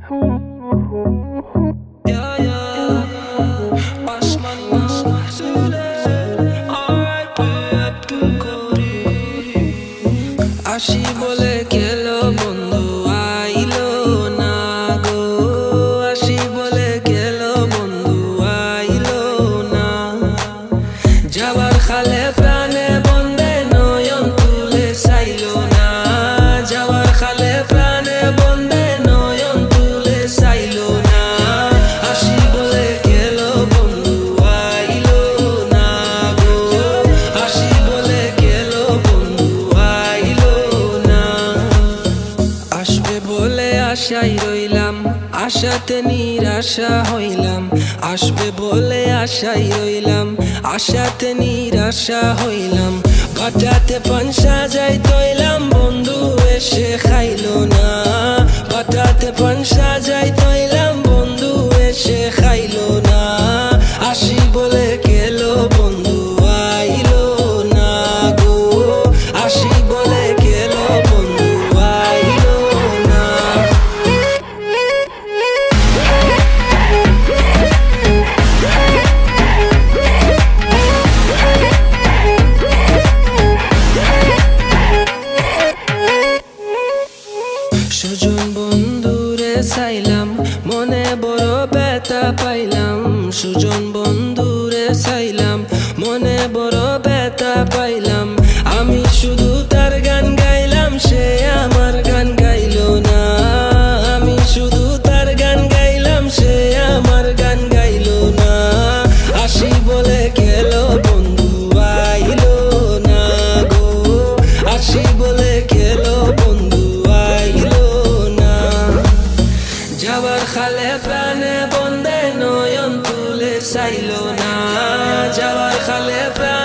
Yeah, yeah. Osman söyle. Alright, Abdul Karim. আসি বলে গেলো বন্ধু আইলো না গো, আসি বলে গেলো বন্ধু আইলো না। যাবার খালে প্রাণে বন্দে নয়ন তুলে চাইলো না, যাবার খালে প্রাণে বন্দে নয়ন তুলে চাইলো না। আসি বলে গেলো বন্ধু আইলো না গো, আসি বলে গেলো বন্ধু আইলো না। আসবে বলে আশাই রইলাম, আশাতে নিরাশা হইলাম। আসবে বলে আশাই রইলাম, আশাতে নিরাশা হইলাম। বাটাতে পান সাজাই তৈলাম, বন্ধু এসে খাইলো না। বাটাতে পান সাজাই তৈলাম, বন্ধু এসে খাইলো না। আসি বলে গেলো বন্ধু আইলো না গো, আসি বলে গেলো বন্ধু আইলো না। সুজন বন্ধুরে চাইলাম, মনে বড় ব্যথা পাইলাম। সুজন বন্ধুরে চাইলাম, মনে বড় ব্যথা পাইলাম। আমি শুধু তার গান গাইলাম, সে আমার গান গাইলো না। আমি শুধু তার গান গাইলাম, সে আমার গান গাইলো না। আসি বলে গেলো বন্ধু আইলো না গো, আসি বলে গেলো বন্ধু আইলো না। যাবার খালে প্রাণে বন্দে নয়ন তুলে চাইলো না, যাবার খালে প্রাণে